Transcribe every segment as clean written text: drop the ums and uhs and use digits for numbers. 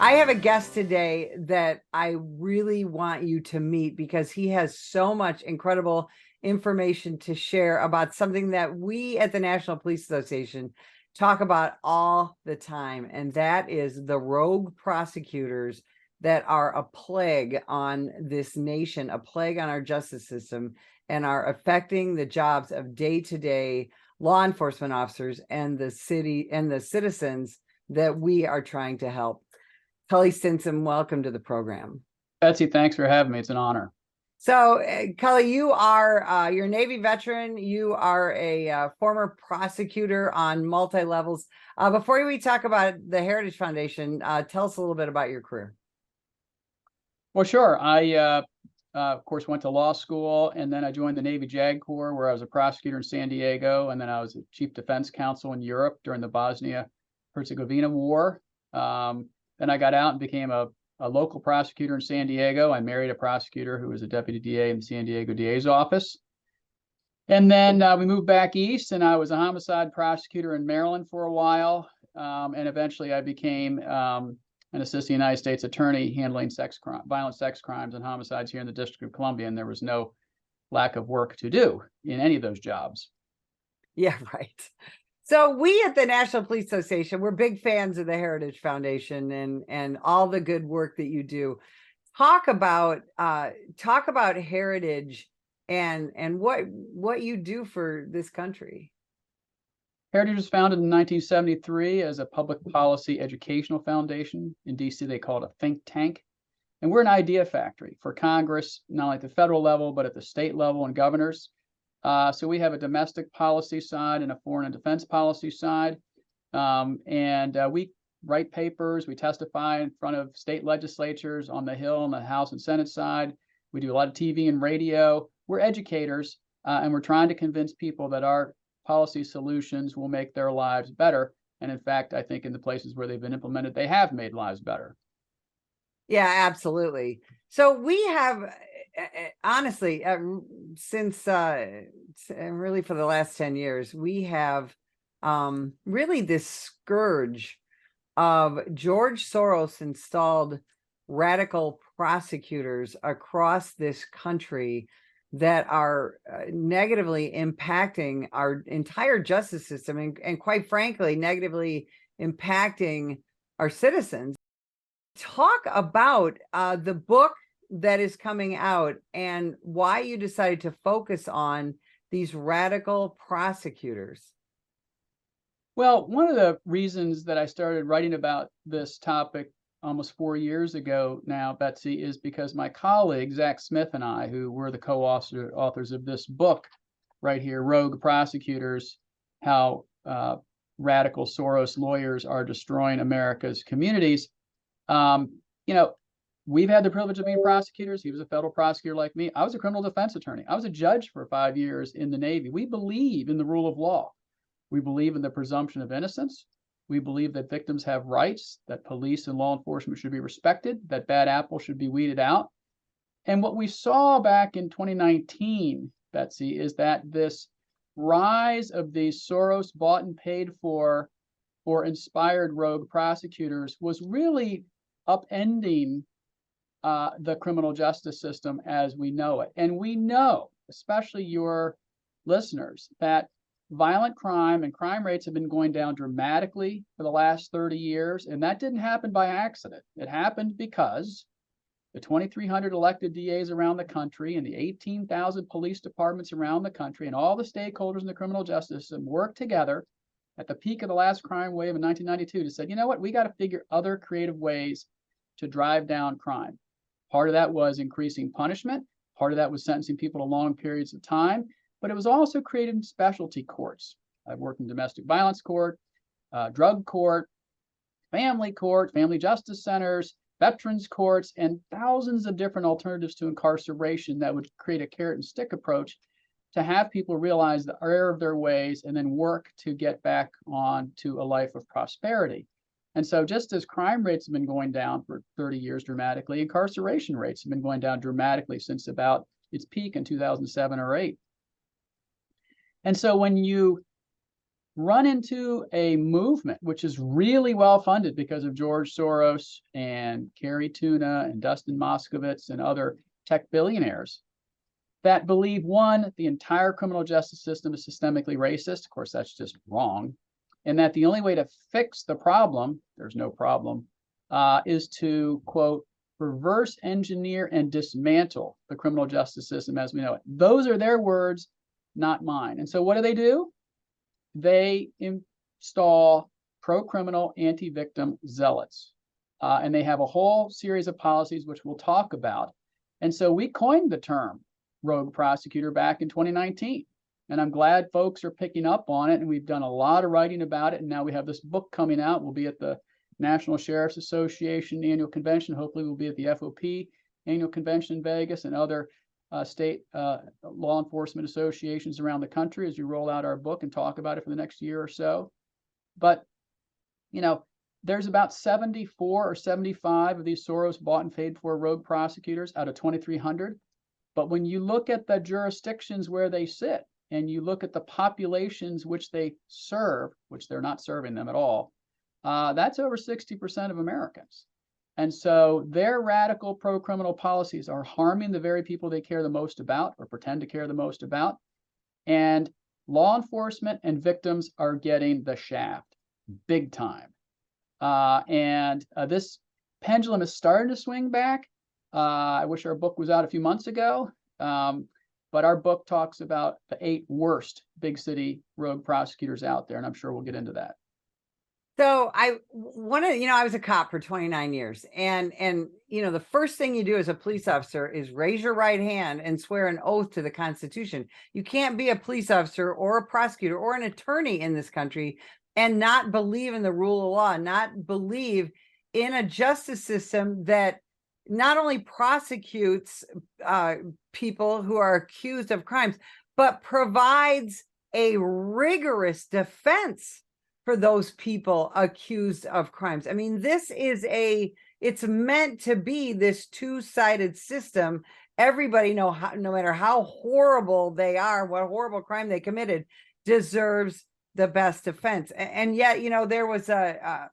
I have a guest today that I really want you to meet because he has so much incredible information to share about something that we at the National Police Association talk about all the time, and that is the rogue prosecutors that are a plague on this nation, a plague on our justice system, and are affecting the jobs of day-to-day law enforcement officers and the city and the citizens that we are trying to help. Cully Stimson, welcome to the program. Betsy, thanks for having me. It's an honor. So, Cully, you are you're a Navy veteran. You are a former prosecutor on multi-levels. Before we talk about the Heritage Foundation, tell us a little bit about your career. Well, sure. I, of course, went to law school, and then I joined the Navy JAG Corps, where I was a prosecutor in San Diego, and then I was a chief defense counsel in Europe during the Bosnia-Herzegovina War. Then I got out and became a local prosecutor in San Diego. I married a prosecutor who was a deputy DA in the San Diego DA's office. And then we moved back east, and I was a homicide prosecutor in Maryland for a while. And eventually I became an assistant United States attorney handling violent sex crimes and homicides here in the District of Columbia. And there was no lack of work to do in any of those jobs. Yeah, right. So we at the National Police Association, we're big fans of the Heritage Foundation and all the good work that you do. Talk about heritage and what you do for this country. Heritage was founded in 1973 as a public policy educational foundation. In DC, they call it a think tank. And we're an idea factory for Congress, not only at the federal level, but at the state level and governors. So we have a domestic policy side and a foreign and defense policy side. We write papers, we testify in front of state legislatures on the Hill and the House and Senate side. We do a lot of TV and radio. We're educators, and we're trying to convince people that our policy solutions will make their lives better. And in fact, I think in the places where they've been implemented, they have made lives better. Yeah, absolutely. So we have, honestly, since really for the last 10 years, we have really this scourge of George Soros installed radical prosecutors across this country that are negatively impacting our entire justice system and quite frankly, negatively impacting our citizens. Talk about the book that is coming out and why you decided to focus on these radical prosecutors. Well, one of the reasons that I started writing about this topic almost 4 years ago now, Betsy, is because my colleague, Zach Smith, and I, who were the co-authors of this book right here, Rogue Prosecutors, How Radical Soros Lawyers Are Destroying America's Communities. We've had the privilege of being prosecutors. He was a federal prosecutor like me. I was a criminal defense attorney. I was a judge for 5 years in the Navy. We believe in the rule of law. We believe in the presumption of innocence. We believe that victims have rights, that police and law enforcement should be respected, that bad apples should be weeded out. And what we saw back in 2019, Betsy, is that this rise of these Soros bought and paid for or inspired rogue prosecutors was really upending the criminal justice system as we know it. And we know, especially your listeners, that violent crime and crime rates have been going down dramatically for the last 30 years. And that didn't happen by accident. It happened because the 2,300 elected DAs around the country and the 18,000 police departments around the country and all the stakeholders in the criminal justice system worked together at the peak of the last crime wave in 1992 to say, you know what, we got to figure other creative ways to drive down crime. Part of that was increasing punishment. Part of that was sentencing people to long periods of time. But it was also creating specialty courts. I've worked in domestic violence court, drug court, family justice centers, veterans courts, and thousands of different alternatives to incarceration that would create a carrot and stick approach to have people realize the error of their ways and then work to get back on to a life of prosperity. And so just as crime rates have been going down for 30 years dramatically, incarceration rates have been going down dramatically since about its peak in 2007 or 8. And so when you run into a movement which is really well funded because of George Soros and Carrie Tuna and Dustin Moskovitz and other tech billionaires that believe, one, the entire criminal justice system is systemically racist. Of course, that's just wrong. And that the only way to fix the problem, there's no problem, is to, quote, reverse engineer and dismantle the criminal justice system as we know it. Those are their words, not mine. And so what do? They install pro-criminal, anti-victim zealots. And they have a whole series of policies, which we'll talk about. And so we coined the term rogue prosecutor back in 2019. And I'm glad folks are picking up on it. And we've done a lot of writing about it. And now we have this book coming out. We'll be at the National Sheriff's Association annual convention. Hopefully we'll be at the FOP annual convention in Vegas and other state law enforcement associations around the country as we roll out our book and talk about it for the next year or so. But, you know, there's about 74 or 75 of these Soros bought and paid for rogue prosecutors out of 2,300. But when you look at the jurisdictions where they sit and you look at the populations which they serve, which they're not serving them at all, that's over 60% of Americans. And so their radical pro-criminal policies are harming the very people they care the most about or pretend to care the most about. And law enforcement and victims are getting the shaft big time. This pendulum is starting to swing back. I wish our book was out a few months ago, but our book talks about the 8 worst big city rogue prosecutors out there, and I'm sure we'll get into that. So I was a cop for 29 years, and the first thing you do as a police officer is raise your right hand and swear an oath to the Constitution. You can't be a police officer or a prosecutor or an attorney in this country and not believe in the rule of law, not believe in a justice system that not only prosecutes people who are accused of crimes, but provides a rigorous defense for those people accused of crimes. I mean, it's meant to be this two-sided system. Everybody no matter how horrible they are, what horrible crime they committed, deserves the best defense. And yet, there was a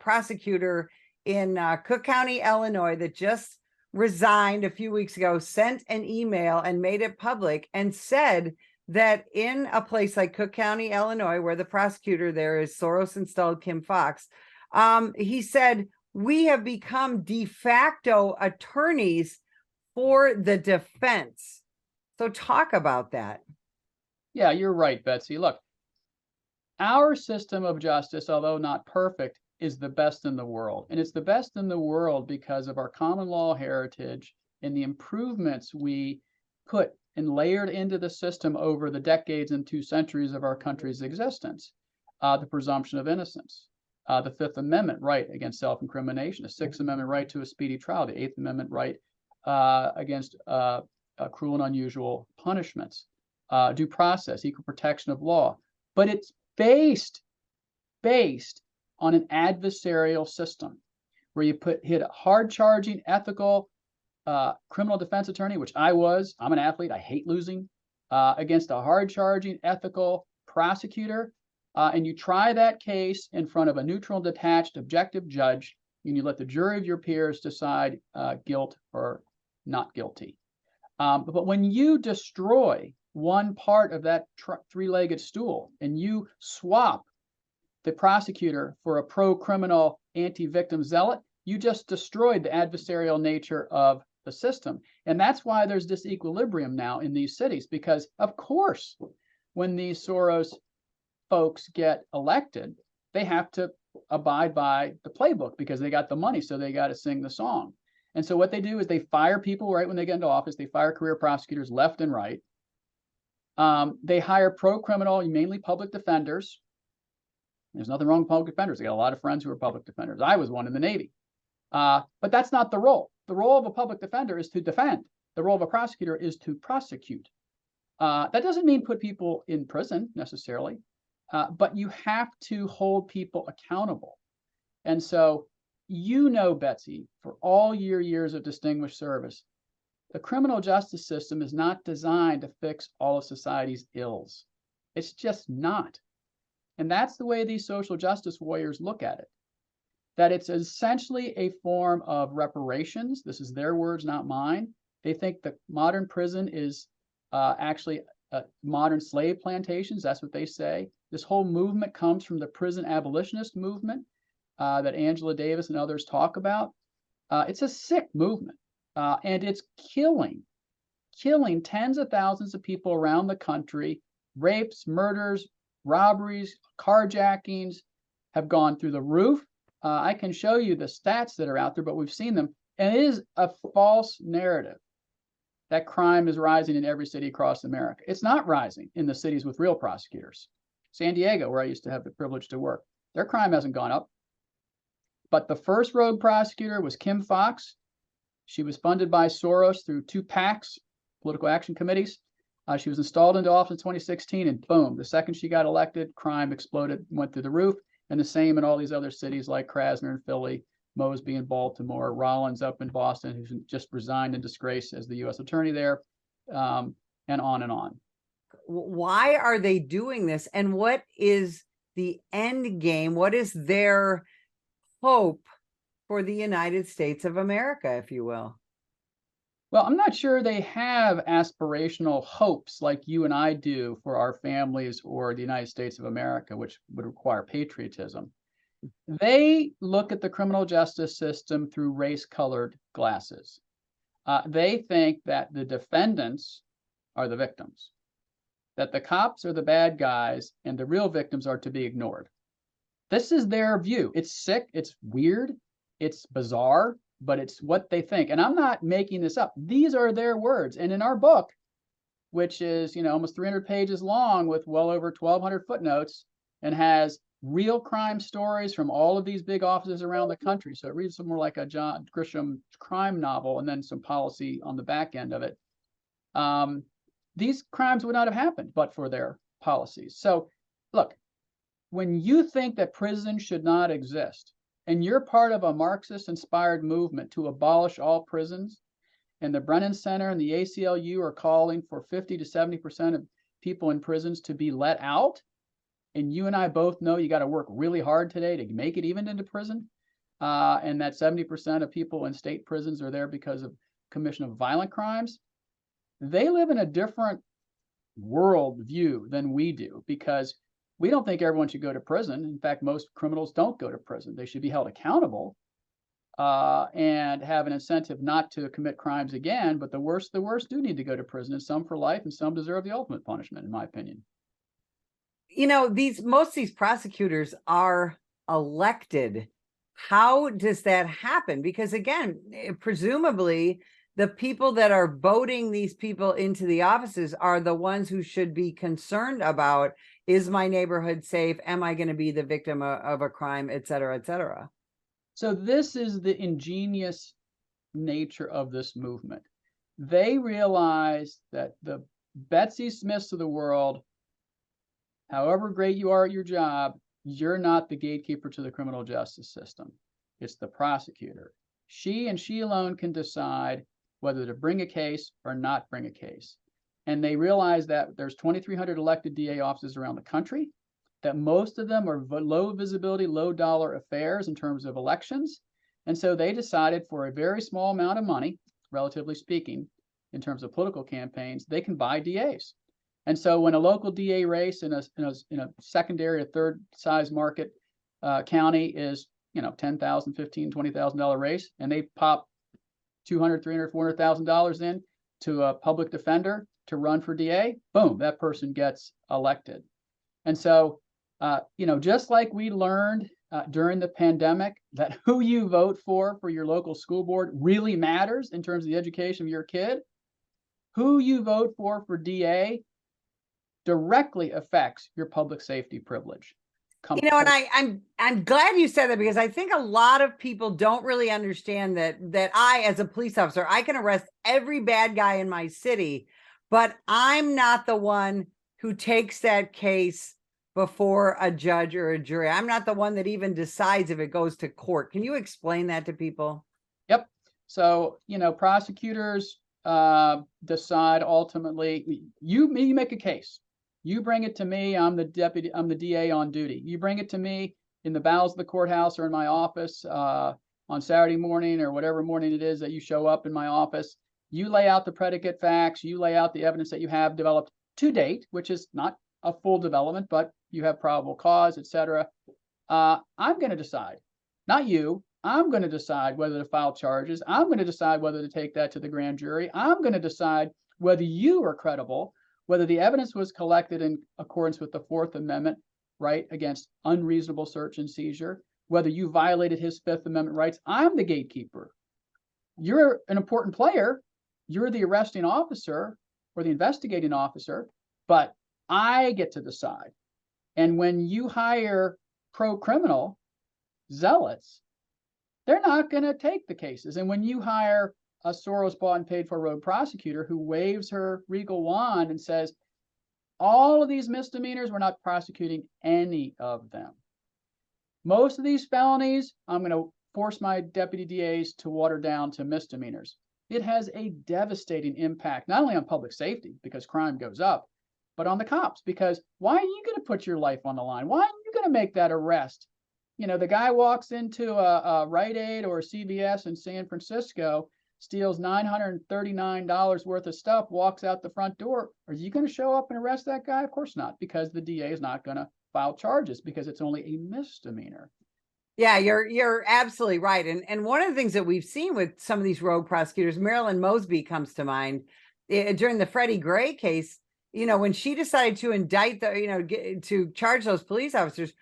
prosecutor in Cook County, Illinois, that just resigned a few weeks ago, sent an email and made it public and said that in a place like Cook County, Illinois, where the prosecutor there is Soros-installed Kim Foxx, he said, we have become de facto attorneys for the defense. So talk about that. Yeah, you're right, Betsy. Look, our system of justice, although not perfect, is the best in the world. And it's the best in the world because of our common law heritage and the improvements we put and layered into the system over the decades and 2 centuries of our country's existence. The presumption of innocence, the Fifth Amendment right against self-incrimination, the Sixth Amendment right to a speedy trial, the Eighth Amendment right against cruel and unusual punishments, due process, equal protection of law. But it's based on an adversarial system where you hit a hard-charging, ethical criminal defense attorney, which I'm an athlete, I hate losing, against a hard-charging, ethical prosecutor, and you try that case in front of a neutral, detached, objective judge, and you let the jury of your peers decide guilt or not guilty. But when you destroy one part of that 3-legged stool and you swap the prosecutor for a pro-criminal, anti-victim zealot, you just destroyed the adversarial nature of the system. And that's why there's disequilibrium now in these cities, because of course, when these Soros folks get elected, they have to abide by the playbook because they got the money, so they got to sing the song. And so what they do is they fire people right when they get into office. They fire career prosecutors left and right. They hire pro-criminal, mainly public defenders. There's nothing wrong with public defenders. I got a lot of friends who are public defenders. I was one in the Navy. But that's not the role. The role of a public defender is to defend. The role of a prosecutor is to prosecute. That doesn't mean put people in prison necessarily, but you have to hold people accountable. And so, Betsy, for all your years of distinguished service, the criminal justice system is not designed to fix all of society's ills. It's just not. And that's the way these social justice warriors look at it, that it's essentially a form of reparations. This is their words, not mine. They think the modern prison is actually modern slave plantations. That's what they say. This whole movement comes from the prison abolitionist movement that Angela Davis and others talk about. It's a sick movement, and it's killing tens of thousands of people around the country. Rapes, murders, robberies, carjackings have gone through the roof. I can show you the stats that are out there, but we've seen them. And it is a false narrative that crime is rising in every city across America. It's not rising in the cities with real prosecutors. San Diego, where I used to have the privilege to work, their crime hasn't gone up. But the first rogue prosecutor was Kim Foxx. She was funded by Soros through 2 PACs, political action committees. She was installed into office in 2016, and boom, the second she got elected, crime exploded, went through the roof. And the same in all these other cities like Krasner in Philly, Mosby in Baltimore, Rollins up in Boston, who's just resigned in disgrace as the U.S. attorney there, and on and on. Why are they doing this? And what is the end game? What is their hope for the United States of America, if you will? Well, I'm not sure they have aspirational hopes like you and I do for our families or the United States of America, which would require patriotism. They look at the criminal justice system through race-colored glasses. They think that the defendants are the victims, that the cops are the bad guys, and the real victims are to be ignored. This is their view. It's sick, it's weird, it's bizarre, but it's what they think. And I'm not making this up. These are their words. And in our book, which is, almost 300 pages long with well over 1,200 footnotes and has real crime stories from all of these big offices around the country. So it reads more like a John Grisham crime novel and then some policy on the back end of it. These crimes would not have happened but for their policies. So look, when you think that prison should not exist, and you're part of a Marxist-inspired movement to abolish all prisons, and the Brennan Center and the ACLU are calling for 50 to 70% of people in prisons to be let out, and you and I both know you got to work really hard today to make it even into prison, and that 70% of people in state prisons are there because of commission of violent crimes, they live in a different world view than we do, because we don't think everyone should go to prison. In fact, most criminals don't go to prison. They should be held accountable and have an incentive not to commit crimes again. But the worst do need to go to prison, and some for life, and some deserve the ultimate punishment, in my opinion. Most of these prosecutors are elected. How does that happen? Because again, presumably the people that are voting these people into the offices are the ones who should be concerned about, is my neighborhood safe? Am I going to be the victim of a crime, et cetera, et cetera? So this is the ingenious nature of this movement. They realize that the Betsy Smiths of the world, however great you are at your job, you're not the gatekeeper to the criminal justice system. It's the prosecutor. She and she alone can decide whether to bring a case or not bring a case. And they realize that there's 2,300 elected DA offices around the country, that most of them are low visibility, low dollar affairs in terms of elections. And so they decided for a very small amount of money, relatively speaking, in terms of political campaigns, they can buy DAs. And so when a local DA race in a secondary or third size market county is, $10,000, $15,000, $20,000 race, and they pop $200,000, $300,000, $400,000 in to a public defender to run for DA, boom, that person gets elected. And so, just like we learned during the pandemic that who you vote for your local school board really matters in terms of the education of your kid, who you vote for DA directly affects your public safety privilege. And I'm glad you said that, because I think a lot of people don't really understand that I, as a police officer, I can arrest every bad guy in my city, but I'm not the one who takes that case before a judge or a jury. I'm not the one that even decides if it goes to court. Can you explain that to people? Yep. So, prosecutors decide ultimately, you make a case. You bring it to me. I'm the deputy. I'm the DA on duty. You bring it to me in the bowels of the courthouse or in my office on Saturday morning or whatever morning it is that you show up in my office. You lay out the predicate facts. You lay out the evidence that you have developed to date, which is not a full development, but you have probable cause, etc. I'm going to decide, not you. I'm going to decide whether to file charges. I'm going to decide whether to take that to the grand jury. I'm going to decide whether you are credible, whether the evidence was collected in accordance with the Fourth Amendment right against unreasonable search and seizure, whether you violated his Fifth Amendment rights. I'm the gatekeeper. You're an important player. You're the arresting officer or the investigating officer, but I get to decide. And when you hire pro-criminal zealots, they're not going to take the cases. And when you hire a Soros bought and paid for rogue prosecutor who waves her regal wand and says, all of these misdemeanors, we're not prosecuting any of them. Most of these felonies, I'm going to force my deputy DAs to water down to misdemeanors. It has a devastating impact, not only on public safety, because crime goes up, but on the cops, because why are you going to put your life on the line? Why are you going to make that arrest? You know, the guy walks into a Rite Aid or a CVS in San Francisco, steals $939 worth of stuff, walks out the front door. Are you going to show up and arrest that guy? Of course not, because the DA is not going to file charges because it's only a misdemeanor. Yeah, you're absolutely right. And one of the things that we've seen with some of these rogue prosecutors, Marilyn Mosby comes to mind, during the Freddie Gray case, you know, when she decided to indict to charge those police officers,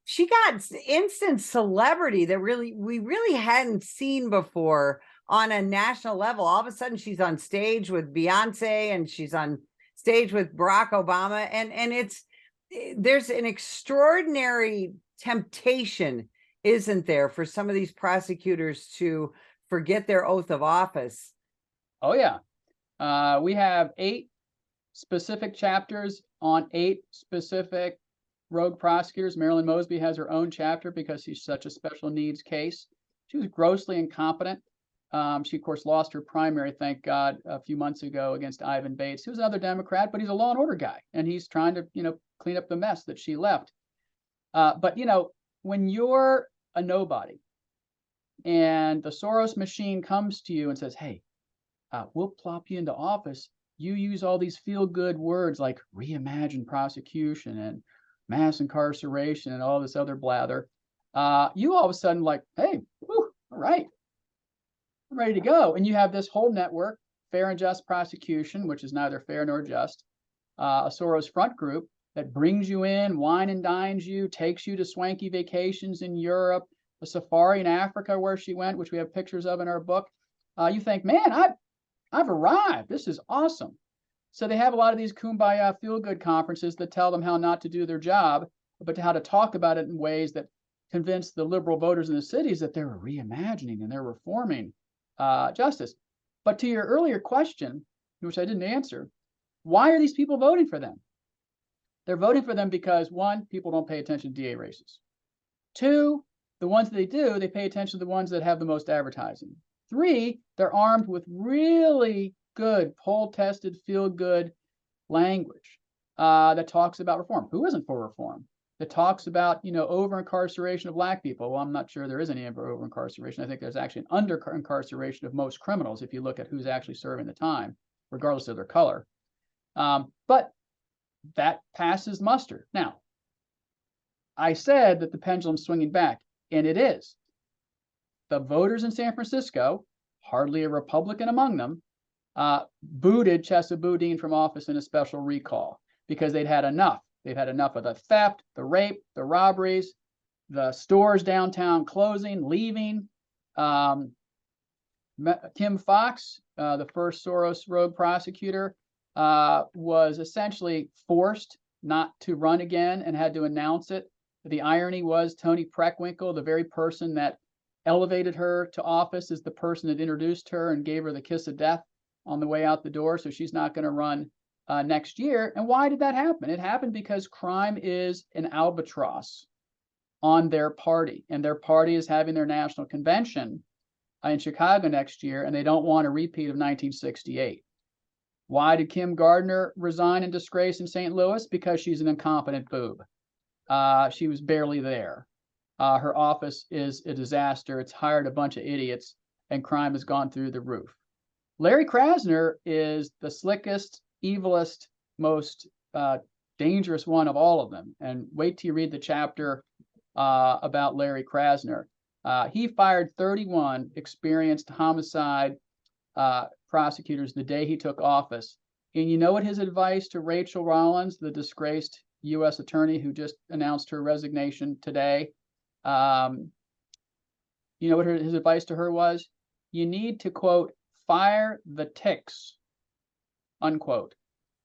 she got instant celebrity that we really hadn't seen before on a national level. All of a sudden she's on stage with Beyonce and she's on stage with Barack Obama. And there's an extraordinary temptation, isn't there, for some of these prosecutors to forget their oath of office? Oh, yeah. We have 8 specific chapters on 8 specific rogue prosecutors. Marilyn Mosby has her own chapter because she's such a special needs case. She was grossly incompetent. She, of course, lost her primary, thank God, a few months ago against Ivan Bates, who's another Democrat, but he's a law and order guy, and he's trying to, clean up the mess that she left. But, when you're a nobody and the Soros machine comes to you and says, hey, we'll plop you into office. You use all these feel-good words like reimagine prosecution and mass incarceration and all this other blather. You all of a sudden like, hey, whew, all right, I'm ready to go. And you have this whole network, Fair and Just Prosecution, which is neither fair nor just, a Soros front group that brings you in, wine and dines you, takes you to swanky vacations in Europe, a safari in Africa where she went, which we have pictures of in our book. You think, man, I've arrived. This is awesome. So they have a lot of these kumbaya feel-good conferences that tell them how not to do their job, but how to talk about it in ways that convince the liberal voters in the cities that they're reimagining and they're reforming justice. But to your earlier question, which I didn't answer, why are these people voting for them? They're voting for them because, 1, people don't pay attention to DA races. 2, the ones that they do, they pay attention to the ones that have the most advertising. 3, they're armed with really good, poll-tested, feel-good language that talks about reform. Who isn't for reform? That talks about, over-incarceration of Black people. Well, I'm not sure there is any over-incarceration. I think there's actually an under-incarceration of most criminals if you look at who's actually serving the time, regardless of their color. But that passes muster. Now, I said that the pendulum's swinging back, and it is. The voters in San Francisco, hardly a Republican among them, booted Chesa Boudin from office in a special recall because they'd had enough. They've had enough of the theft, the rape, the robberies, the stores downtown closing, leaving. Kim Foxx, the first Soros rogue prosecutor, was essentially forced not to run again and had to announce it. The irony was Tony Preckwinkle, the very person that elevated her to office, is the person that introduced her and gave her the kiss of death on the way out the door. So she's not going to run next year. And why did that happen? It happened because crime is an albatross on their party, and their party is having their national convention in Chicago next year, and they don't want a repeat of 1968. Why did Kim Gardner resign in disgrace in St. Louis? Because she's an incompetent boob. She was barely there. Her office is a disaster. It's hired a bunch of idiots, and crime has gone through the roof. Larry Krasner is the slickest, evilest, most dangerous one of all of them. And wait till you read the chapter about Larry Krasner. He fired 31 experienced homicide prosecutors the day he took office. And you know what his advice to Rachel Rollins, the disgraced U.S. attorney who just announced her resignation today, you know what his advice to her was? You need to, quote, fire the ticks, unquote,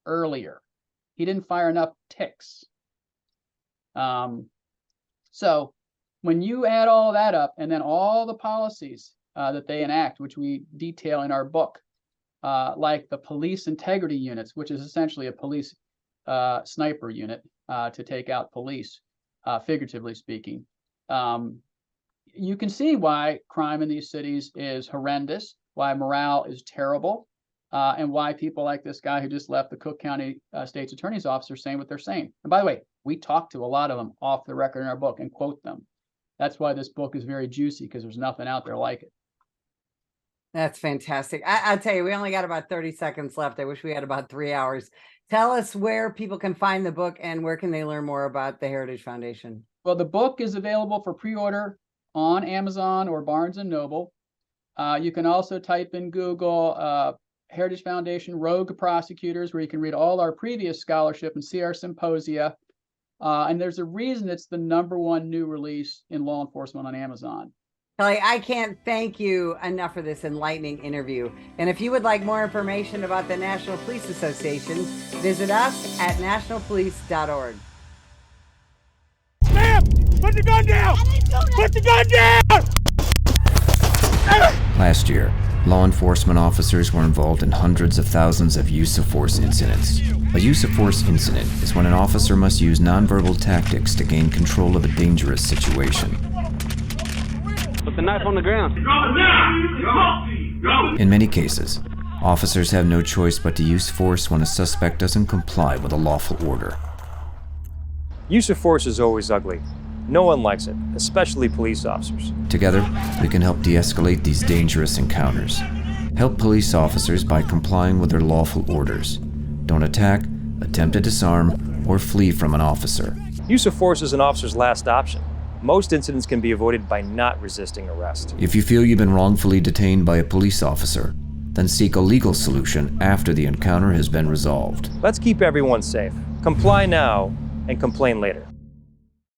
earlier. He didn't fire enough ticks. So when you add all that up, and then all the policies that they enact, which we detail in our book, like the police integrity units, which is essentially a police sniper unit to take out police, figuratively speaking, you can see why crime in these cities is horrendous, why morale is terrible, and why people like this guy who just left the Cook County State's Attorney's Office are saying what they're saying. And by the way, we talk to a lot of them off the record in our book and quote them. That's why this book is very juicy, because there's nothing out there like it. That's fantastic. I'll tell you, we only got about 30 seconds left. I wish we had about 3 hours. Tell us where people can find the book and where can they learn more about the Heritage Foundation. Well, the book is available for pre-order on Amazon or Barnes & Noble. You can also type in Google Heritage Foundation Rogue Prosecutors, where you can read all our previous scholarship and see our symposia. And there's a reason it's the #1 new release in law enforcement on Amazon. Cully, I can't thank you enough for this enlightening interview. And if you would like more information about the National Police Association, visit us at nationalpolice.org. Sam, put the gun down! Put the gun down! Last year, law enforcement officers were involved in hundreds of thousands of use of force incidents. A use of force incident is when an officer must use nonverbal tactics to gain control of a dangerous situation. Put the knife on the ground. In many cases, officers have no choice but to use force when a suspect doesn't comply with a lawful order. Use of force is always ugly. No one likes it, especially police officers. Together, we can help de-escalate these dangerous encounters. Help police officers by complying with their lawful orders. Don't attack, attempt to disarm, or flee from an officer. Use of force is an officer's last option. Most incidents can be avoided by not resisting arrest. If you feel you've been wrongfully detained by a police officer, then seek a legal solution after the encounter has been resolved. Let's keep everyone safe. Comply now and complain later.